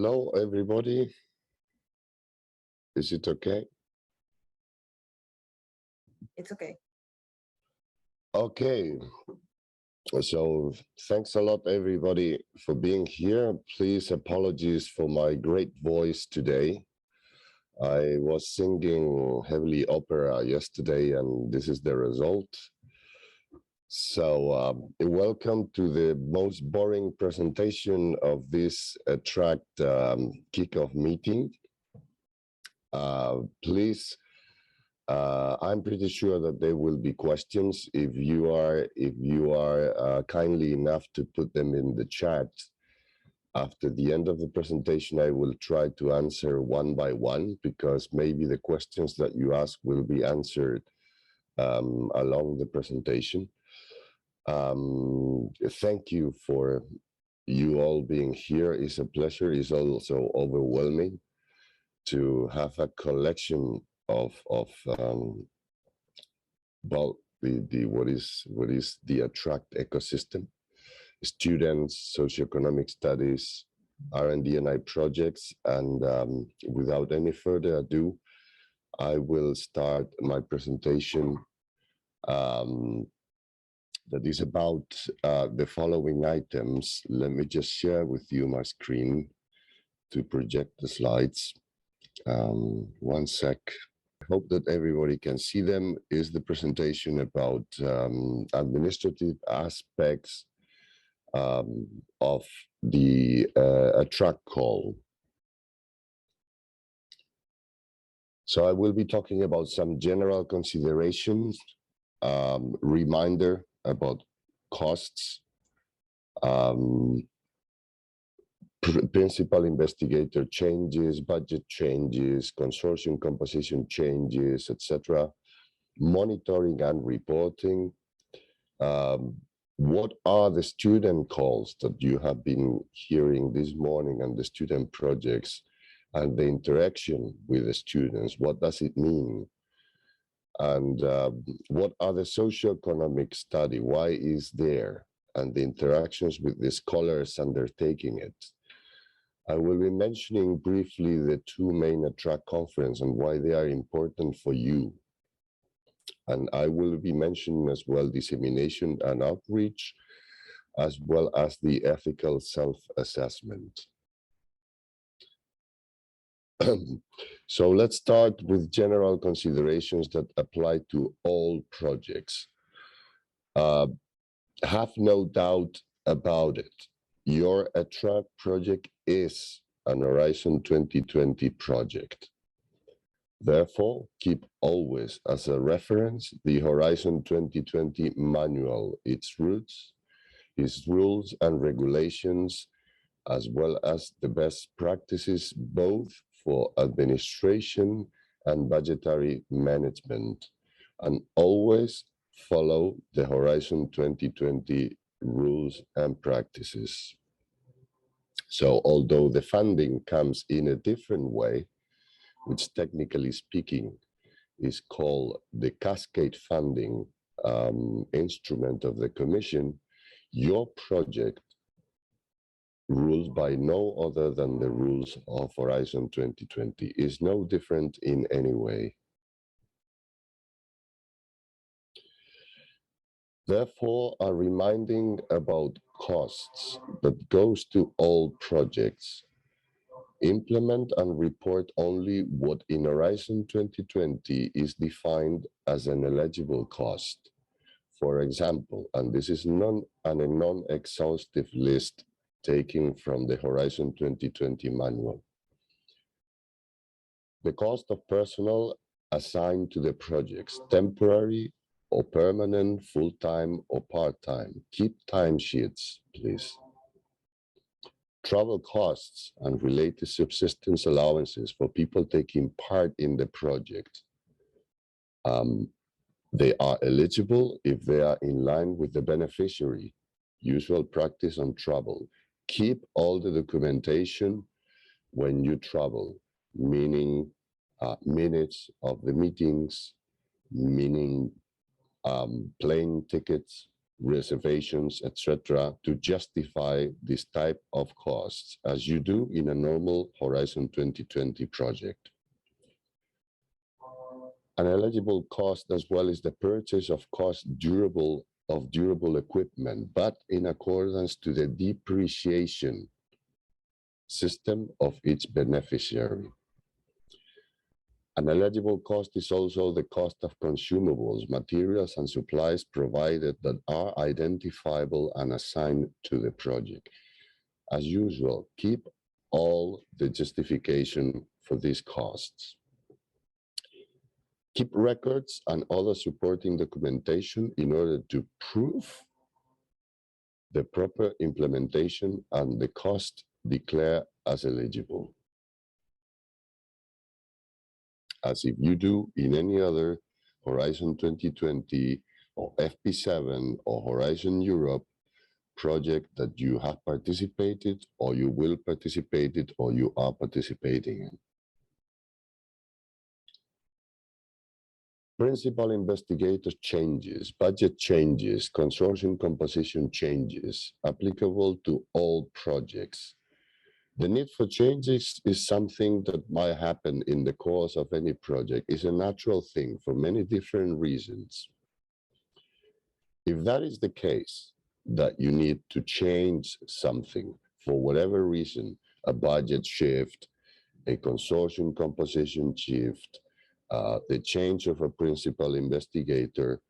Hello, everybody. Is it okay? It's okay. Okay. So thanks a lot, everybody, for being here. Please apologies for my great voice today. I was singing heavily opera yesterday, and this is the result. So welcome to the most boring presentation of this tract kickoff meeting. Please, I'm pretty sure that there will be questions. If you are kindly enough to put them in the chat, after the end of the presentation, I will try to answer one by one, because maybe the questions that you ask will be answered along the presentation. Thank you for you all being here. It's a pleasure. It's also overwhelming to have a collection of well, what is the attract ecosystem, students, socioeconomic studies, R&D&I projects, and without any further ado, I will start my presentation that is about the following items. Let me just share with you my screen to project the slides. One sec. I hope that everybody can see them. Is the presentation about administrative aspects of the attract call. So I will be talking about some general considerations, reminder about costs, principal investigator changes, budget changes, consortium composition changes, etc., monitoring and reporting. What are the student calls that you have been hearing this morning, and the student projects and the interaction with the students? What does it mean? And what are the socioeconomic study? Why is there? And the interactions with the scholars undertaking it. I will be mentioning briefly the two main attract conference and why they are important for you. And I will be mentioning as well dissemination and outreach, as well as the ethical self-assessment. So let's start with general considerations that apply to all projects. Have no doubt about it. Your attract project is an Horizon 2020 project. Therefore, keep always as a reference the Horizon 2020 manual, its roots, its rules and regulations, as well as the best practices, both for administration and budgetary management, and always follow the Horizon 2020 rules and practices. So although the funding comes in a different way, which technically speaking is called the cascade funding instrument of the Commission, your project ruled by no other than the rules of Horizon 2020 is no different in any way. Therefore, a reminding about costs that goes to all projects. Implement and report only what in Horizon 2020 is defined as an eligible cost. For example, and this is a non-exhaustive list taken from the Horizon 2020 manual. The cost of personnel assigned to the projects, temporary or permanent, full-time or part-time. Keep timesheets, please. Travel costs and related subsistence allowances for people taking part in the project. They are eligible if they are in line with the beneficiary. Usual practice on travel. Keep all the documentation when you travel, meaning minutes of the meetings, meaning plane tickets, reservations, etc., to justify this type of costs, as you do in a normal Horizon 2020 project. An eligible cost as well is the purchase of durable equipment, but in accordance to the depreciation system of each beneficiary. An eligible cost is also the cost of consumables, materials, and supplies provided that are identifiable and assigned to the project. As usual, keep all the justification for these costs. Keep records and other supporting documentation in order to prove the proper implementation and the cost declared as eligible, as if you do in any other Horizon 2020 or FP7 or Horizon Europe project that you have participated or you will participate in or you are participating in. Principal investigator changes, budget changes, consortium composition changes, applicable to all projects. The need for changes is something that might happen in the course of any project. It's a natural thing for many different reasons. If that is the case, that you need to change something for whatever reason, a budget shift, a consortium composition shift, the change of a principal investigator,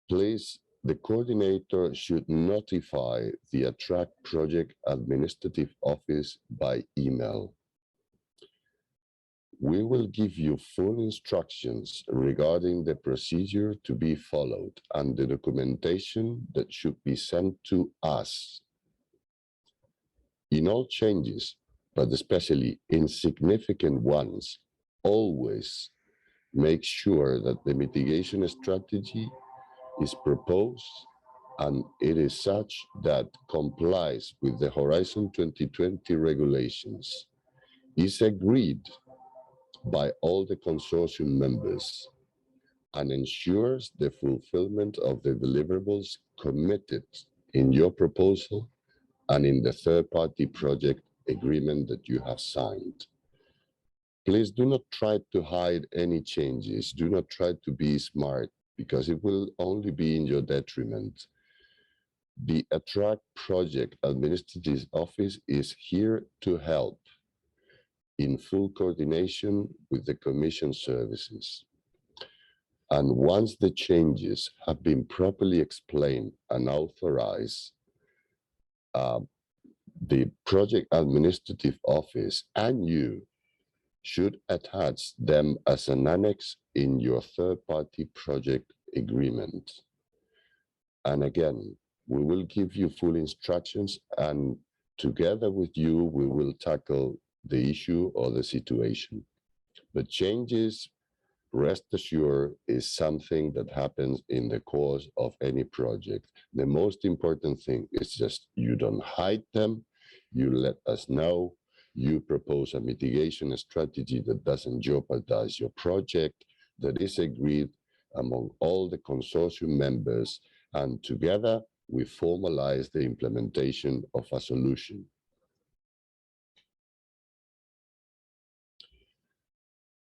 please, the coordinator should notify the Attract Project Administrative Office by email. We will give you full instructions regarding the procedure to be followed and the documentation that should be sent to us. In all changes, but especially in significant ones, always make sure that the mitigation strategy is proposed and it is such that complies with the Horizon 2020 regulations, is agreed by all the consortium members, and ensures the fulfillment of the deliverables committed in your proposal and in the third-party project agreement that you have signed. Please do not try to hide any changes. Do not try to be smart, because it will only be in your detriment. The Attract Project Administrative Office is here to help in full coordination with the Commission services. And once the changes have been properly explained and authorized, the Project Administrative Office and you should attach them as an annex in your third-party project agreement. And again, we will give you full instructions, and together with you, we will tackle the issue or the situation. But changes, rest assured, is something that happens in the course of any project. The most important thing is just you don't hide them, you let us know, you propose a mitigation strategy that doesn't jeopardize your project, that is agreed among all the consortium members, and together we formalize the implementation of a solution.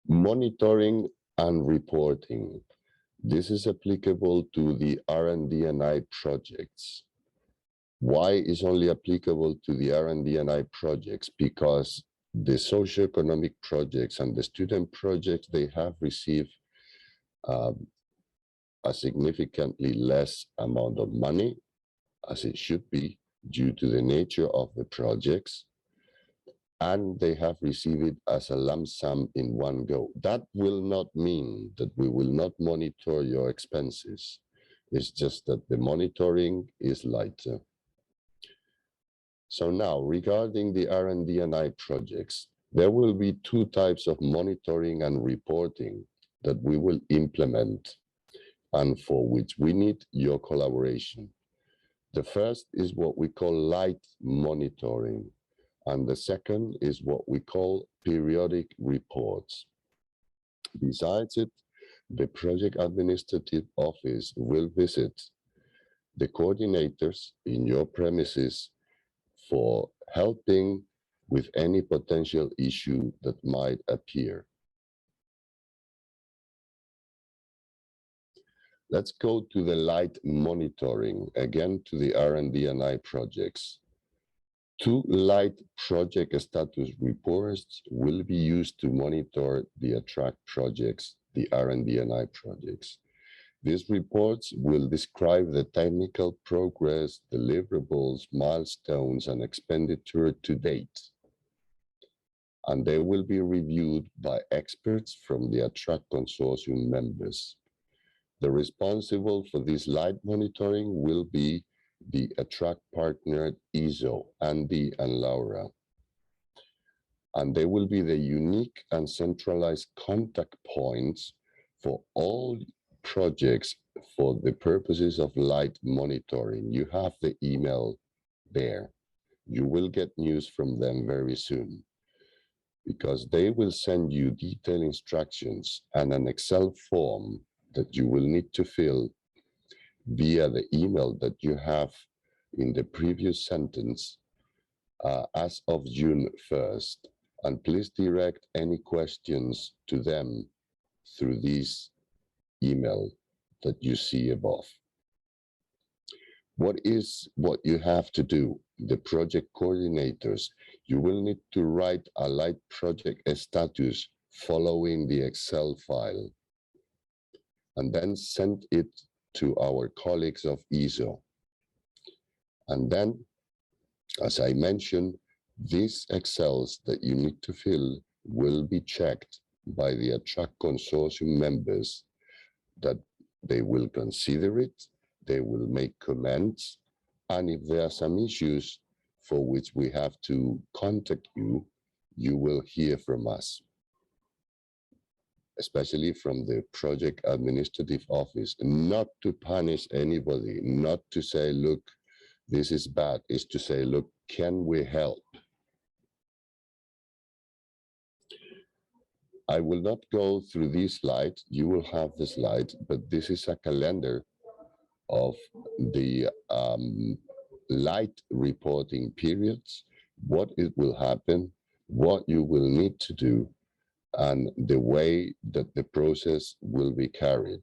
Monitoring and reporting. This is applicable to the R&D&I projects. Why is only applicable to the R&D&I projects? Because the socioeconomic projects and the student projects, they have received a significantly less amount of money, as it should be, due to the nature of the projects, and they have received it as a lump sum in one go. That will not mean that we will not monitor your expenses. It's just that the monitoring is lighter. So now, regarding the R&D&I projects, there will be two types of monitoring and reporting that we will implement, and for which we need your collaboration. The first is what we call light monitoring, and the second is what we call periodic reports. Besides it, the Project Administrative Office will visit the coordinators in your premises for helping with any potential issue that might appear. Let's go to the light monitoring, again to the R&D&I projects. 2 light project status reports will be used to monitor the attract projects, the R&D&I projects. These reports will describe the technical progress, deliverables, milestones, and expenditure to date. And they will be reviewed by experts from the attract consortium members. The responsible for this light monitoring will be the attract partner ISO, Andy and Laura. And they will be the unique and centralized contact points for all projects for the purposes of light monitoring. You have the email there. You will get news from them very soon, because they will send you detailed instructions and an Excel form that you will need to fill via the email that you have in the previous sentence as of June 1st. And please direct any questions to them through this email that you see above. What you have to do? The project coordinators, you will need to write a light project status following the Excel file, and then send it to our colleagues of ISO. And then, as I mentioned, these Excels that you need to fill will be checked by the attract consortium members, that they will consider it, they will make comments, and if there are some issues for which we have to contact you, you will hear from us, especially from the project administrative office, not to punish anybody, not to say, look, this is bad, is to say, look, can we help? I will not go through this slide, you will have the slide, but this is a calendar of the light reporting periods, what it will happen, what you will need to do, and the way that the process will be carried.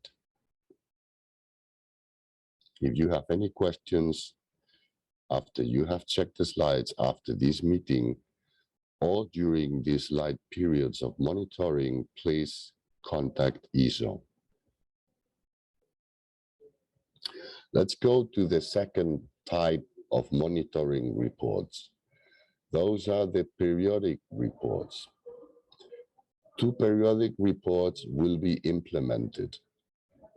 If you have any questions after you have checked the slides after this meeting, or during these light periods of monitoring, please contact ISO. Let's go to the second type of monitoring reports. Those are the periodic reports. 2 periodic reports will be implemented.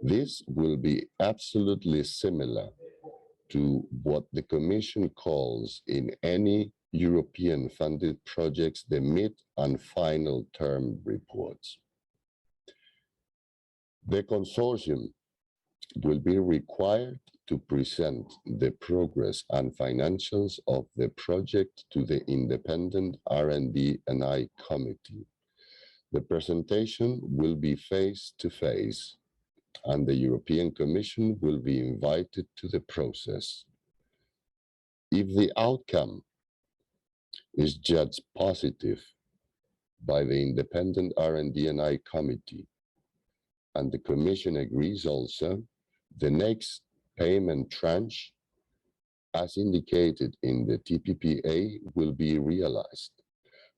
This will be absolutely similar to what the Commission calls in any European funded projects the mid and final term reports. The consortium will be required to present the progress and financials of the project to the independent R&D&I committee. The presentation will be face-to-face, and the European Commission will be invited to the process. If the outcome is judged positive by the independent R&D&I committee, and the Commission agrees also, the next payment tranche, as indicated in the TPPA, will be realized.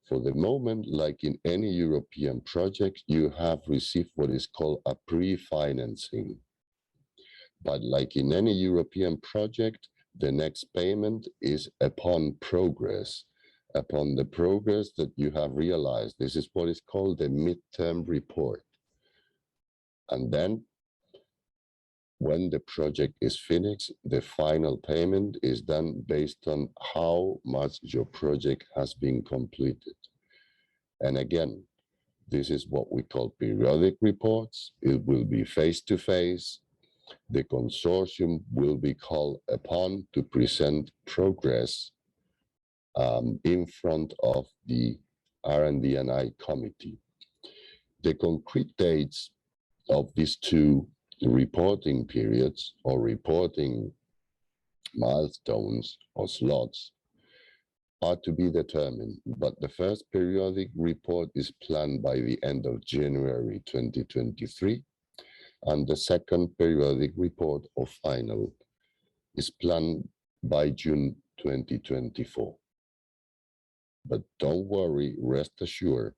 For the moment, like in any European project, you have received what is called a pre-financing. But like in any European project, the next payment is upon progress, upon the progress that you have realized. This is what is called the midterm report. And then, when the project is finished, the final payment is done based on how much your project has been completed. And again, this is what we call periodic reports. It will be face-to-face. The consortium will be called upon to present progress in front of the R&D&I committee. The concrete dates of these 2 reporting periods or reporting milestones or slots are to be determined, but the first periodic report is planned by the end of January 2023, and the second periodic report or final is planned by June 2024. But don't worry, rest assured,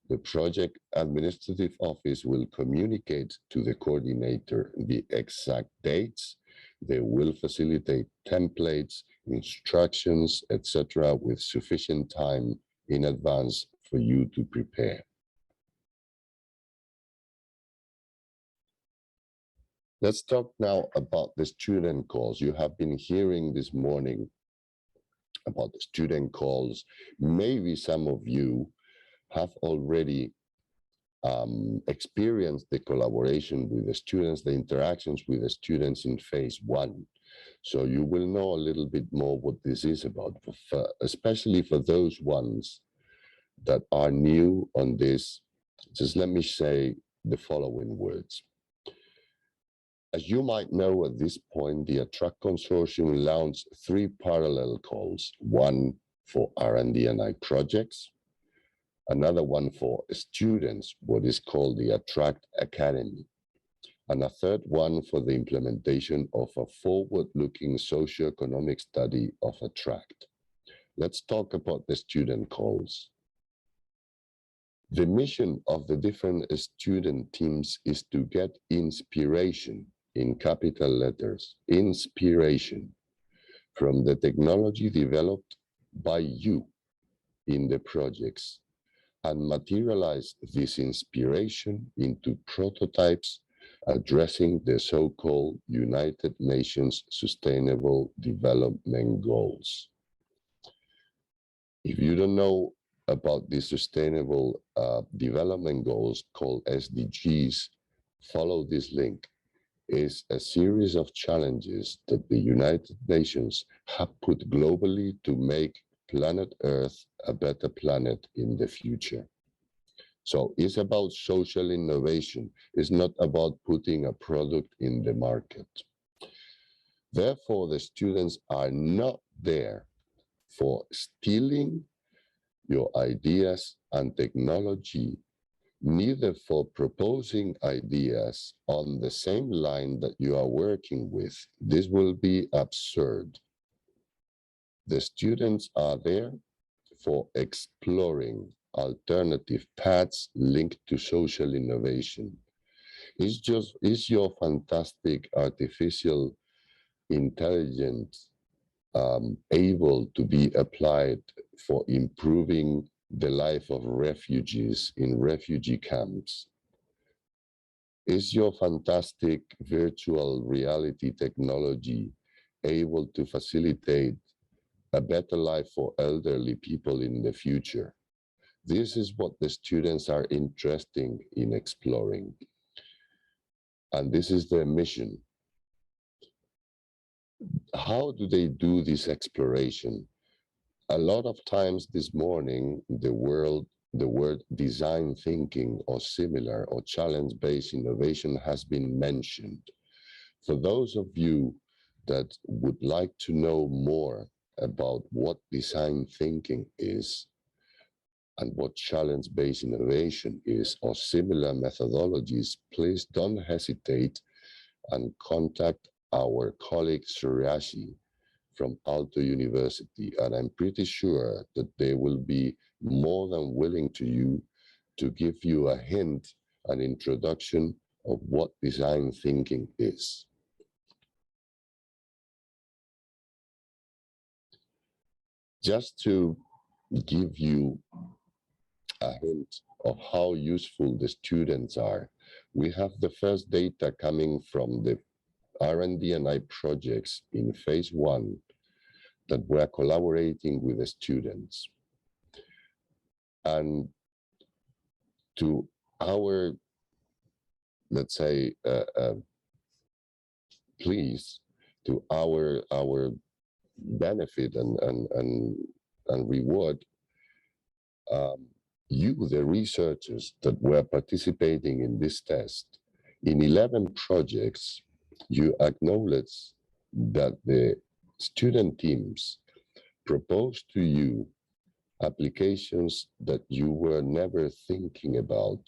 the project administrative office will communicate to the coordinator the exact dates. They will facilitate templates, instructions, etc., with sufficient time in advance for you to prepare. Let's talk now about the student calls. You have been hearing this morning about the student calls. Maybe some of you have already experienced the collaboration with the students, the interactions with the students in phase one. So you will know a little bit more what this is about, especially for those ones that are new on this. Just let me say the following words. As you might know, at this point, the Attract Consortium launched 3 parallel calls, one for R&D&I projects, another one for students, what is called the Attract Academy, and a third one for the implementation of a forward-looking socioeconomic study of Attract. Let's talk about the student calls. The mission of the different student teams is to get inspiration, in capital letters, inspiration, from the technology developed by you in the projects, and materialize this inspiration into prototypes addressing the so-called United Nations Sustainable Development Goals. If you don't know about the Sustainable Development Goals called SDGs, follow this link. It's a series of challenges that the United Nations have put globally to make planet Earth a better planet in the future. So it's about social innovation. It's not about putting a product in the market. Therefore, the students are not there for stealing your ideas and technology, neither for proposing ideas on the same line that you are working with. This will be absurd. The students are there for exploring alternative paths linked to social innovation. Is your fantastic artificial intelligence able to be applied for improving the life of refugees in refugee camps? Is your fantastic virtual reality technology able to facilitate a better life for elderly people in the future? This is what the students are interested in exploring. And this is their mission. How do they do this exploration? A lot of times this morning, the word design thinking or similar or challenge-based innovation has been mentioned. For those of you that would like to know more about what design thinking is and what challenge-based innovation is or similar methodologies, please don't hesitate and contact our colleague Suryashi from Aalto University, and I'm pretty sure that they will be more than willing to give you a hint, an introduction of what design thinking is. Just to give you a hint of how useful the students are, we have the first data coming from the R&D&I projects in phase one that we're collaborating with the students. And to our, let's say, please, to our benefit and reward, you, the researchers that were participating in this test, in 11 projects, you acknowledge that the student teams propose to you applications that you were never thinking about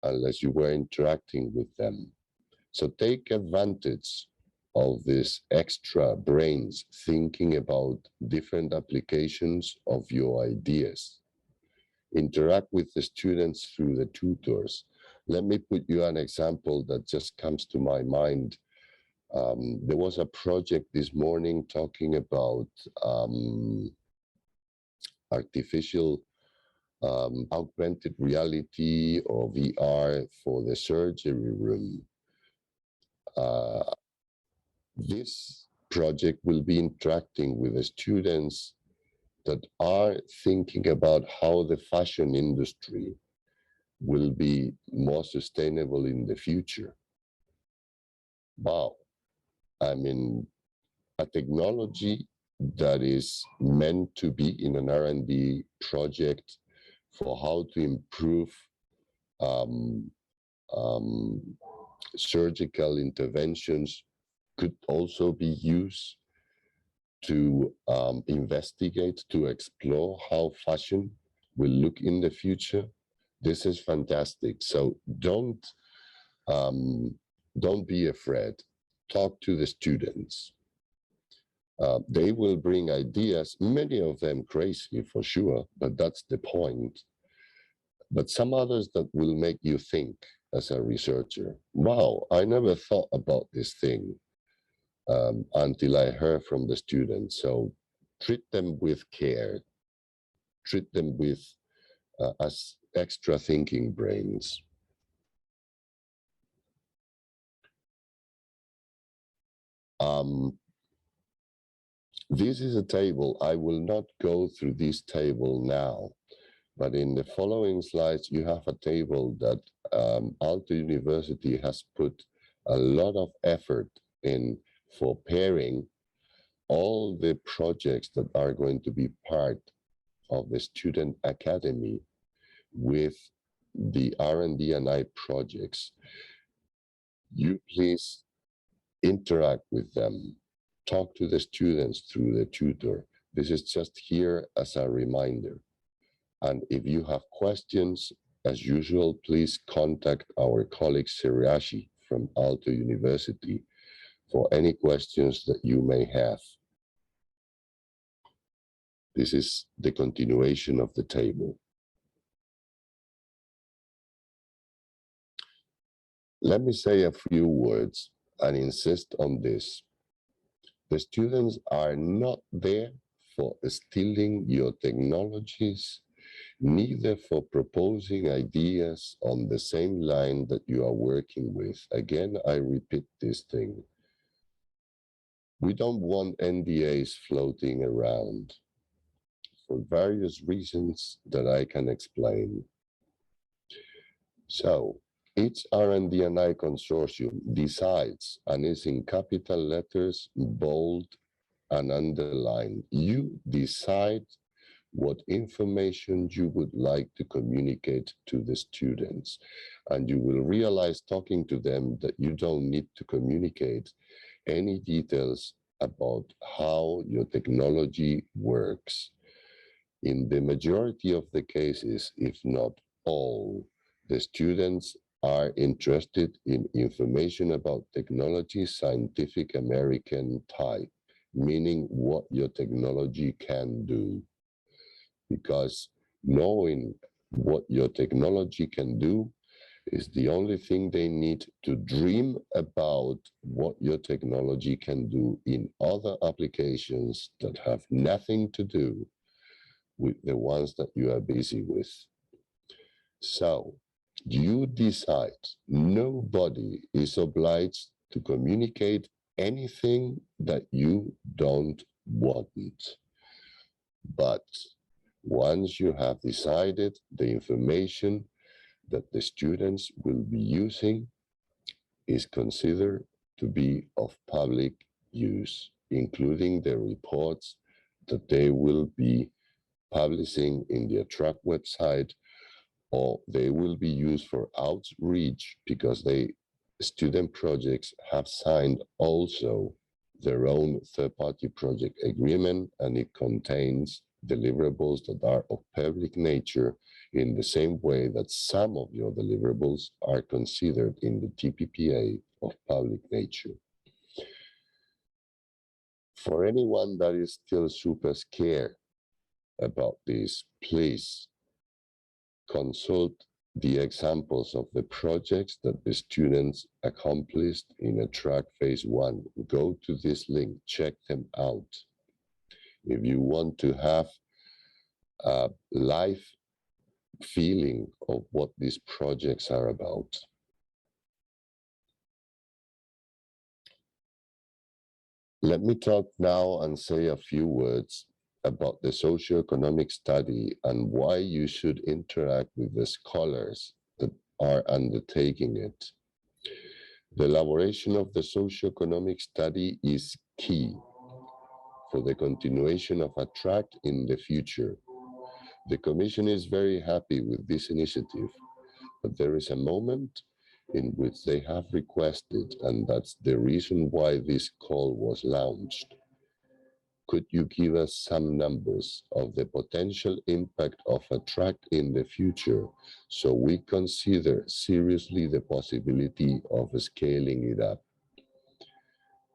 unless you were interacting with them. So take advantage of this extra brains thinking about different applications of your ideas. Interact with the students through the tutors. Let me put you an example that just comes to my mind. There was a project this morning talking about artificial augmented reality or VR for the surgery room. This project will be interacting with the students that are thinking about how the fashion industry will be more sustainable in the future. Wow. I mean, a technology that is meant to be in an R&D project for how to improve surgical interventions could also be used to investigate, to explore how fashion will look in the future. This is fantastic. So don't be afraid. Talk to the students. They will bring ideas, many of them crazy for sure, but that's the point. But some others that will make you think as a researcher, wow, I never thought about this thing until I heard from the students. So treat them with care, treat them with as extra thinking brains. This is a table. I will not go through this table now, but in the following slides, you have a table that Aalto University has put a lot of effort in for pairing all the projects that are going to be part of the student academy with the R&D&I projects. You please interact with them. Talk to the students through the tutor. This is just here as a reminder. And if you have questions, as usual, please contact our colleague Siriashi from Aalto University for any questions that you may have. This is the continuation of the table. Let me say a few words and insist on this. The students are not there for stealing your technologies, neither for proposing ideas on the same line that you are working with. Again, I repeat this thing. We don't want NDAs floating around for various reasons that I can explain. So, each R&D&I consortium decides, and is in capital letters, bold and underlined. You decide what information you would like to communicate to the students. And you will realize talking to them that you don't need to communicate any details about how your technology works. In the majority of the cases, if not all, the students are interested in information about technology, scientific American type, meaning what your technology can do. Because knowing what your technology can do is the only thing they need to dream about what your technology can do in other applications that have nothing to do with the ones that you are busy with. So you decide. Nobody is obliged to communicate anything that you don't want. But once you have decided the information that the students will be using is considered to be of public use, including the reports that they will be publishing in the Attract website, or they will be used for outreach because student projects have signed also their own third-party project agreement, and it contains deliverables that are of public nature in the same way that some of your deliverables are considered in the TPPA of public nature. For anyone that is still super scared about this, please consult the examples of the projects that the students accomplished in a track phase 1. Go to this link, check them out. If you want to have a live feeling of what these projects are about. Let me talk now and say a few words about the socioeconomic study and why you should interact with the scholars that are undertaking it. The elaboration of the socioeconomic study is key for the continuation of a track in the future. The Commission is very happy with this initiative, but there is a moment in which they have requested, and that's the reason why this call was launched. Could you give us some numbers of the potential impact of a track in the future so we consider seriously the possibility of scaling it up?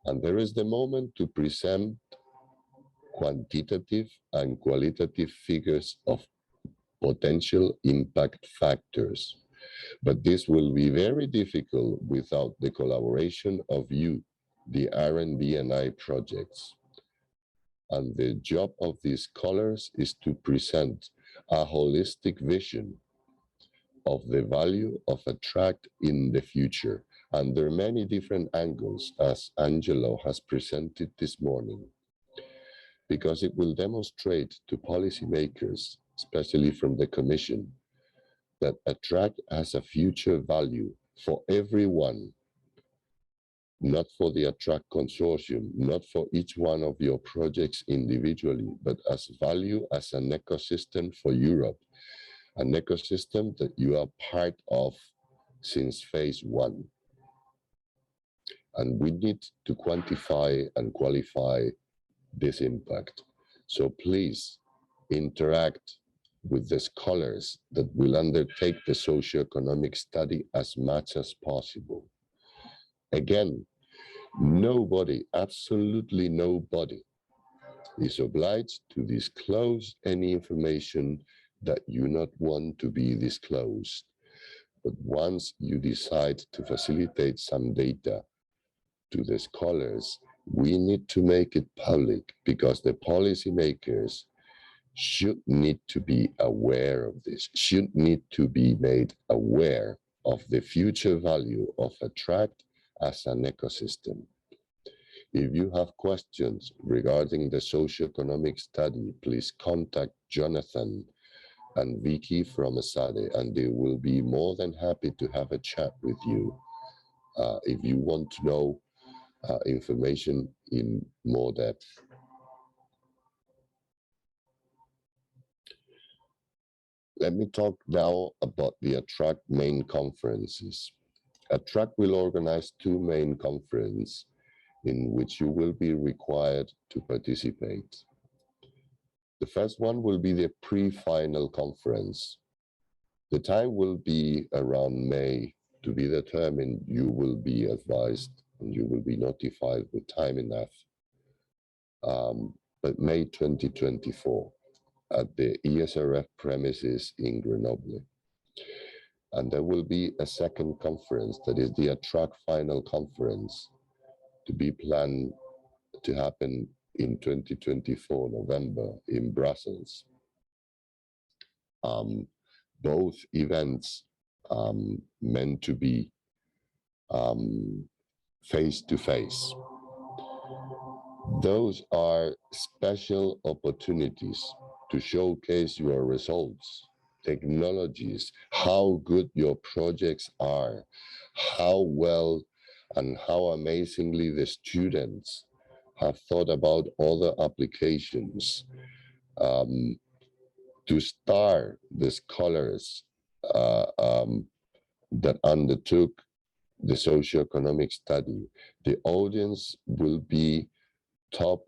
And there is the moment to present quantitative and qualitative figures of potential impact factors. But this will be very difficult without the collaboration of you, the R&D&I projects. And the job of these scholars is to present a holistic vision of the value of a track in the future under many different angles, as Angelo has presented this morning, because it will demonstrate to policymakers, especially from the Commission, that a track has a future value for everyone, not for the Attract Consortium, not for each one of your projects individually, but as value as an ecosystem for Europe, an ecosystem that you are part of since phase 1. And we need to quantify and qualify this impact. So please interact with the scholars that will undertake the socioeconomic study as much as possible. Again, nobody, absolutely nobody, is obliged to disclose any information that you not want to be disclosed. But once you decide to facilitate some data to the scholars, we need to make it public, because the policymakers should need to be aware of this, should need to be made aware of the future value of a track as an ecosystem. If you have questions regarding the socioeconomic study, please contact Jonathan and Vicky from ESADE, and they will be more than happy to have a chat with you if you want to know information in more depth. Let me talk now about the Attract main conferences. Attract will organize 2 main conferences in which you will be required to participate. The first one will be the pre-final conference. The time will be around May, to be determined. You will be advised and you will be notified with time enough. But May 2024 at the ESRF premises in Grenoble. And there will be a second conference, that is the Attract final conference, to be planned to happen in 2024 November in Brussels. Both events meant to be face-to-face. Those are special opportunities to showcase your results, technologies, how good your projects are, how well and how amazingly the students have thought about other applications, to star the scholars that undertook the socioeconomic study. The audience will be top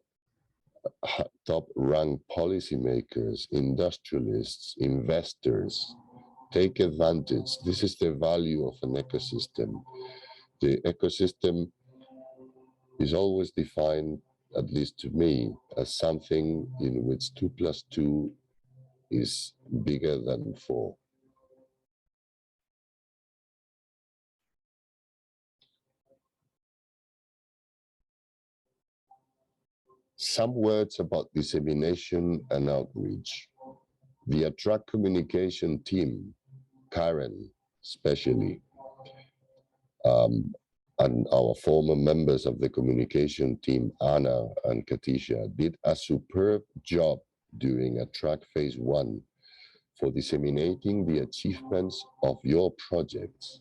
top-ranked policymakers, industrialists, investors. Take advantage. This is the value of an ecosystem. The ecosystem is always defined, at least to me, as something in which 2 plus 2 is bigger than 4. Some words about dissemination and outreach. The Attract communication team, Karen especially, and our former members of the communication team, Anna and Katisha, did a superb job during Attract Phase 1 for disseminating the achievements of your projects.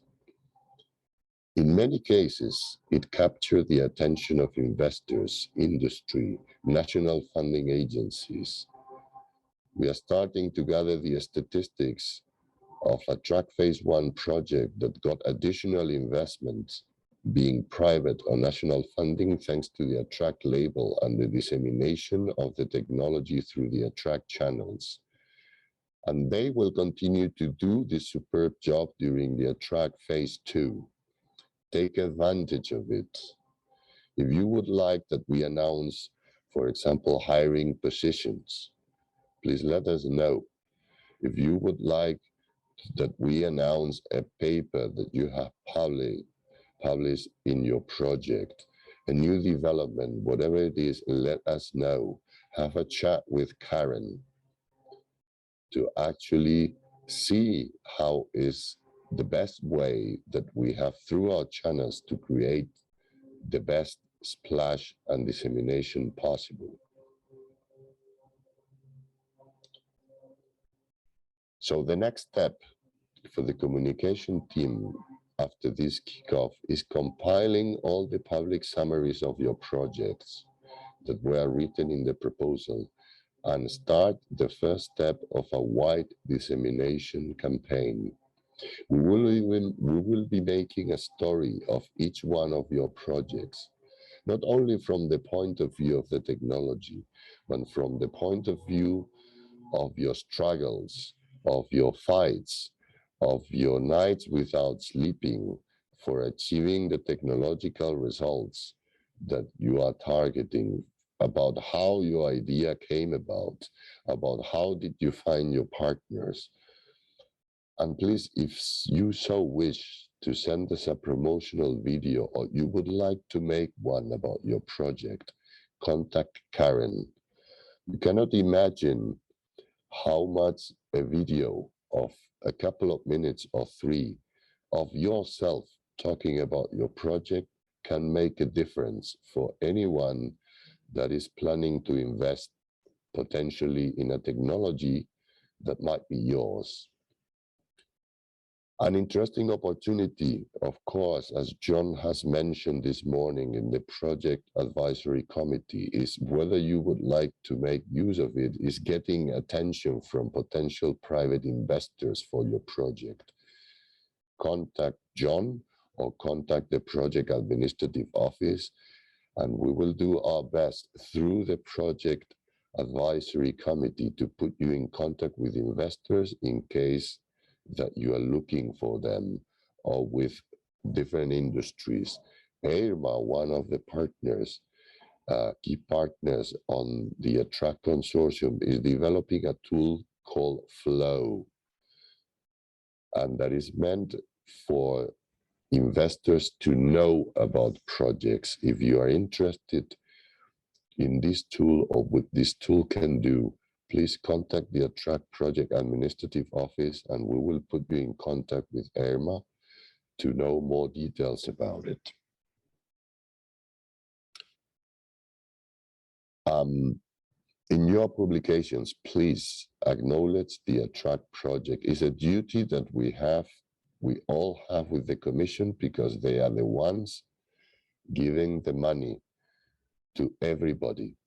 In many cases, it captured the attention of investors, industry, national funding agencies. We are starting to gather the statistics of a Attract Phase 1 project that got additional investments, being private or national funding, thanks to the Attract label and the dissemination of the technology through the Attract channels. And they will continue to do this superb job during the Attract Phase 2. Take advantage of it. If you would like that we announce, for example, hiring positions, please let us know. If you would like that we announce a paper that you have published in your project, a new development, whatever it is, let us know. Have a chat with Karen to actually see how is the best way that we have through our channels to create the best splash and dissemination possible. So the next step for the communication team after this kickoff is compiling all the public summaries of your projects that were written in the proposal and start the first step of a wide dissemination campaign. We will be making a story of each one of your projects, not only from the point of view of the technology, but from the point of view of your struggles, of your fights, of your nights without sleeping for achieving the technological results that you are targeting, about how your idea came about how did you find your partners. And please, if you so wish to send us a promotional video or you would like to make one about your project, contact Karen. You cannot imagine how much a video of a couple of minutes or 3 of yourself talking about your project can make a difference for anyone that is planning to invest potentially in a technology that might be yours. An interesting opportunity, of course, as John has mentioned this morning in the project advisory committee, is whether you would like to make use of it, is getting attention from potential private investors for your project. Contact John or contact the project administrative office, and we will do our best through the project advisory committee to put you in contact with investors in case that you are looking for them, or with different industries. EIRMA, one of the partners, key partners on the Attract Consortium, is developing a tool called Flow, and that is meant for investors to know about projects. If you are interested in this tool or what this tool can do, please contact the Attract Project Administrative Office and we will put you in contact with EIRMA to know more details about it. In your publications, please acknowledge the Attract project. It's a duty that we all have with the Commission, because they are the ones giving the money to everybody.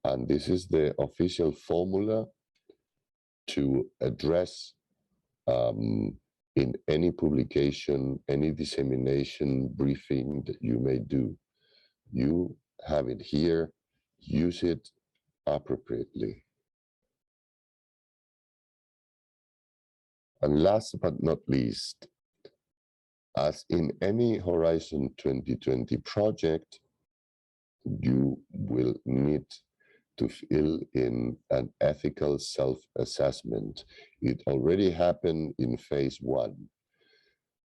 And this is the official formula to address in any publication, any dissemination briefing that you may do. You have it here, use it appropriately. And last but not least, as in any Horizon 2020 project, you will need to fill in an ethical self-assessment. It already happened in phase 1.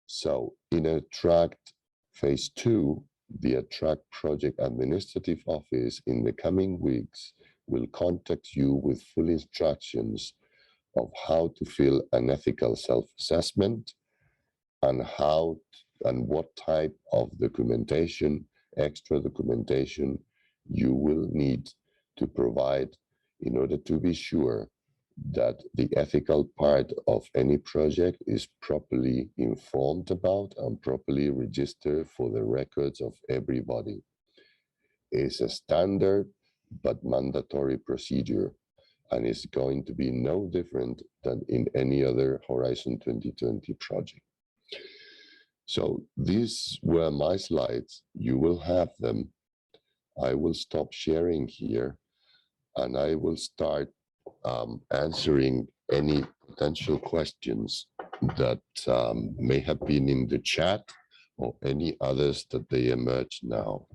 So in Attract phase 2, the Attract Project Administrative Office in the coming weeks will contact you with full instructions of how to fill an ethical self-assessment and how and what type of documentation, extra documentation you will need to provide in order to be sure that the ethical part of any project is properly informed about and properly registered for the records of everybody. It's a standard but mandatory procedure, and it's going to be no different than in any other Horizon 2020 project. So these were my slides. You will have them. I will stop sharing here, and I will start answering any potential questions that may have been in the chat or any others that they emerge now.